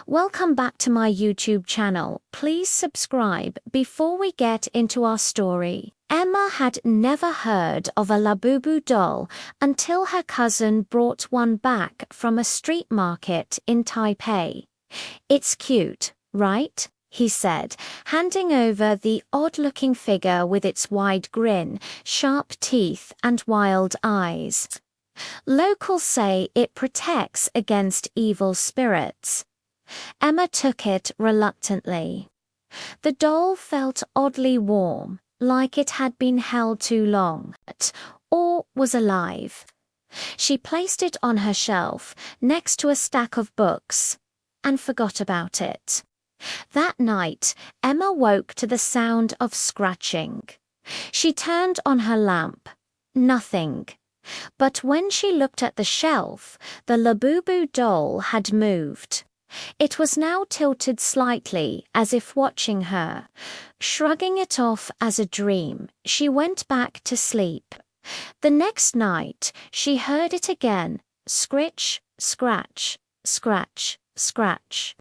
Welcome back to my YouTube channel. Please subscribe. Before we get into our story, Emma had never heard of a Labubu doll until her cousin brought one back from a street market in Taipei. "It's cute, right?" he said, handing over the odd-looking figure with its wide grin, sharp teeth and wild eyes. "Locals say it protects against evil spirits." Emma took it reluctantly. The doll felt oddly warm, like it had been held too long, or was alive. She placed it on her shelf, next to a stack of books, and forgot about it. That night, Emma woke to the sound of scratching. She turned on her lamp. Nothing. But when she looked at the shelf, the Labubu doll had moved. It was now tilted slightly, as if watching her. Shrugging it off as a dream, she went back to sleep. The next night, she heard it again, scritch, scratch, scratch, scratch.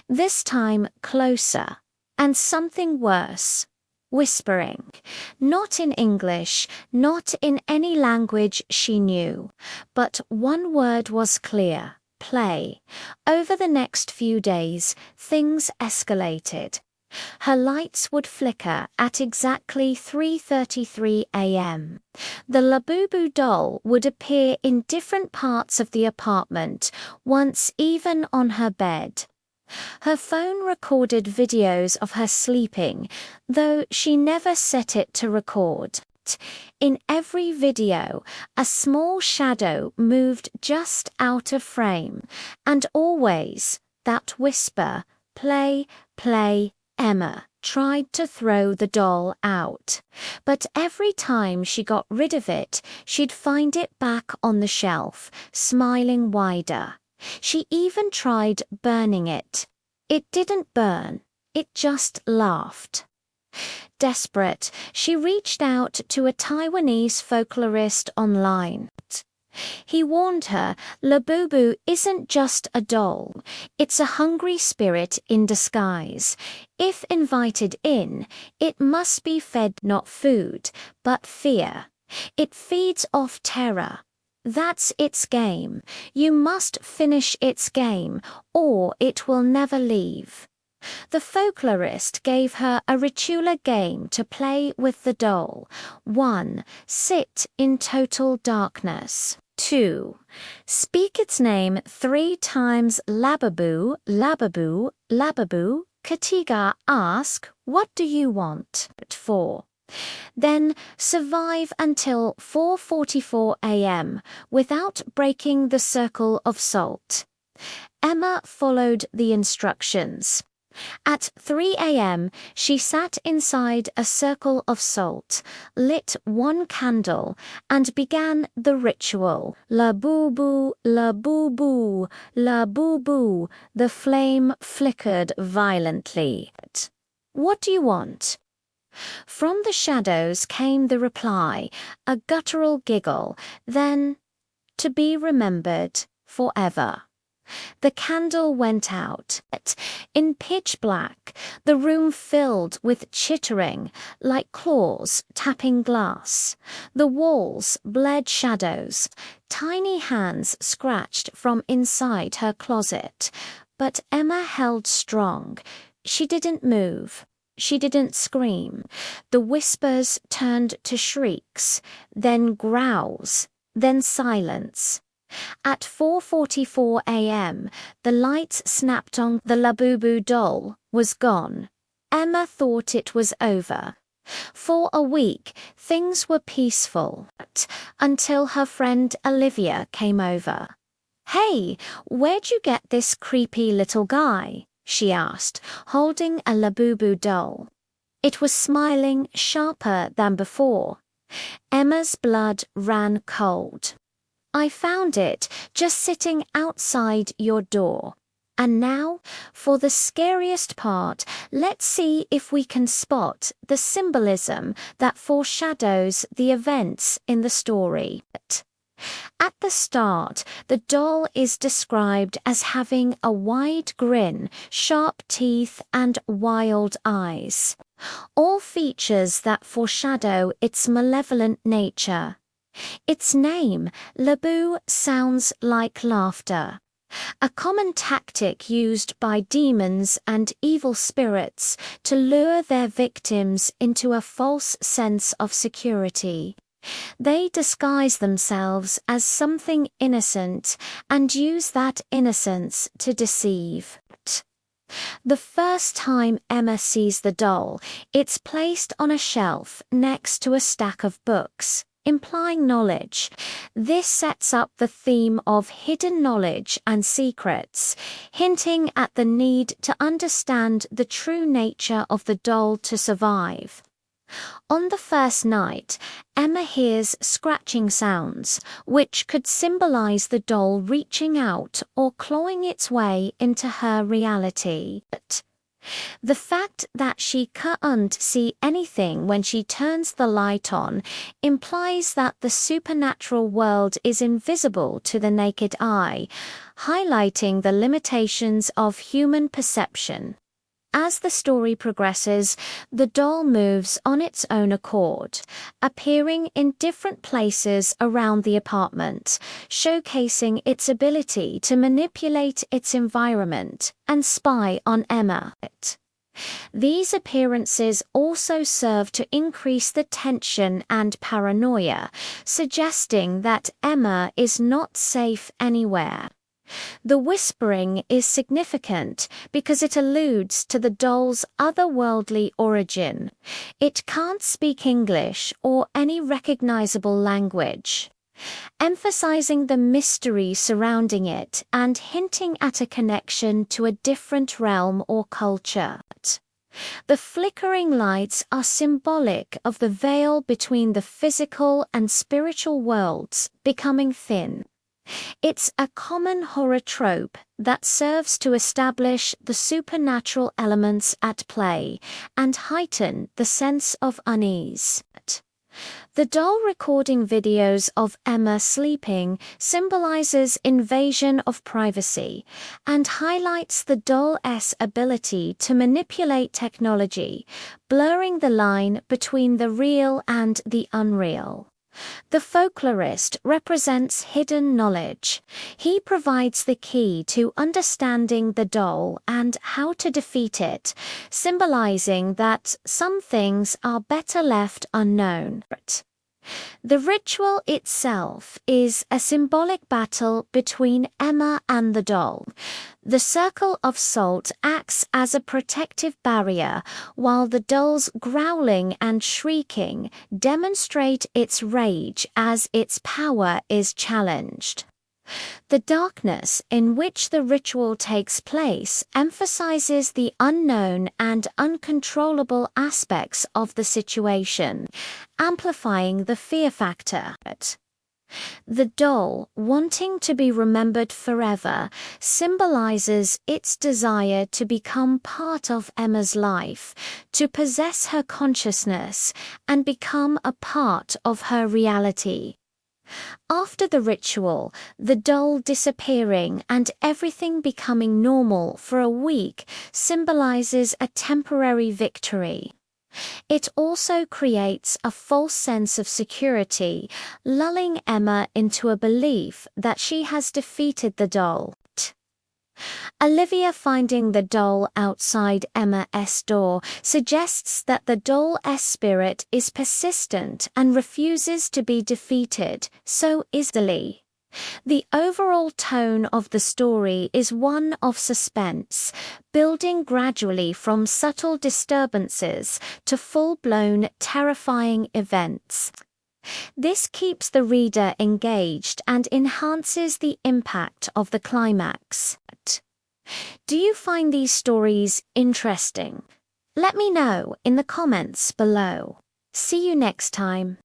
This time closer, and something worse. Whispering. Not in English, not in any language she knew, but one word was clear: play. Over the next few days, things escalated. Her lights would flicker at exactly 3:33 a.m. The Labubu doll would appear in different parts of the apartment, once even on her bed. Her phone recorded videos of her sleeping, though she never set it to record. In every video, a small shadow moved just out of frame, and always that whisper, "Play, play." Emma tried to throw the doll out, but every time she got rid of it, she'd find it back on the shelf, smiling wider. She even tried burning it. It didn't burn, it just laughed. Desperate, she reached out to a Taiwanese folklorist online. He warned her, "Labubu isn't just a doll, it's a hungry spirit in disguise. If invited in, it must be fed not food, but fear. It feeds off terror. That's its game. You must finish its game, or it will never leave." The folklorist gave her a ritual game to play with the doll. 1. Sit in total darkness. 2. Speak its name 3 times: Labubu, Labubu, Labubu. Katiga, ask, "What do you want?" 4. Then survive until 4:44 a.m. without breaking the circle of salt. Emma followed the instructions. At 3 a.m., she sat inside a circle of salt, lit 1 candle, and began the ritual. Labubu, labubu, labubu. The flame flickered violently. "What do you want?" From the shadows came the reply, a guttural giggle, then, "To be remembered forever." The candle went out. In pitch black, the room filled with chittering, like claws tapping glass. The walls bled shadows. Tiny hands scratched from inside her closet. But Emma held strong. She didn't move. She didn't scream. The whispers turned to shrieks, then growls, then silence. At 4:44 a.m., the lights snapped on. The Labubu doll was gone. Emma thought it was over. For a week, things were peaceful, until her friend Olivia came over. "Hey, where'd you get this creepy little guy?" she asked, holding a Labubu doll. It was smiling sharper than before. Emma's blood ran cold. "I found it just sitting outside your door. And now, for the scariest part, let's see if we can spot the symbolism that foreshadows the events in the story." At the start, the doll is described as having a wide grin, sharp teeth, and wild eyes, all features that foreshadow its malevolent nature. Its name, Labu, sounds like laughter, a common tactic used by demons and evil spirits to lure their victims into a false sense of security. They disguise themselves as something innocent and use that innocence to deceive. The first time Emma sees the doll, it's placed on a shelf next to a stack of books, implying knowledge. This sets up the theme of hidden knowledge and secrets, hinting at the need to understand the true nature of the doll to survive. On the first night, Emma hears scratching sounds, which could symbolize the doll reaching out or clawing its way into her reality. The fact that she can't see anything when she turns the light on implies that the supernatural world is invisible to the naked eye, highlighting the limitations of human perception. As the story progresses, the doll moves on its own accord, appearing in different places around the apartment, showcasing its ability to manipulate its environment and spy on Emma. These appearances also serve to increase the tension and paranoia, suggesting that Emma is not safe anywhere. The whispering is significant because it alludes to the doll's otherworldly origin. It can't speak English or any recognizable language, emphasizing the mystery surrounding it and hinting at a connection to a different realm or culture. The flickering lights are symbolic of the veil between the physical and spiritual worlds becoming thin. It's a common horror trope that serves to establish the supernatural elements at play and heighten the sense of unease. The doll recording videos of Emma sleeping symbolizes invasion of privacy and highlights the doll's ability to manipulate technology, blurring the line between the real and the unreal. The folklorist represents hidden knowledge. He provides the key to understanding the doll and how to defeat it, symbolizing that some things are better left unknown. The ritual itself is a symbolic battle between Emma and the doll. The circle of salt acts as a protective barrier, while the doll's growling and shrieking demonstrate its rage as its power is challenged. The darkness in which the ritual takes place emphasizes the unknown and uncontrollable aspects of the situation, amplifying the fear factor. The doll, wanting to be remembered forever, symbolizes its desire to become part of Emma's life, to possess her consciousness, and become a part of her reality. After the ritual, the doll disappearing and everything becoming normal for a week symbolizes a temporary victory. It also creates a false sense of security, lulling Emma into a belief that she has defeated the doll. Olivia finding the doll outside Emma's door suggests that the doll's spirit is persistent and refuses to be defeated so easily. The overall tone of the story is one of suspense, building gradually from subtle disturbances to full-blown, terrifying events. This keeps the reader engaged and enhances the impact of the climax. Do you find these stories interesting? Let me know in the comments below. See you next time.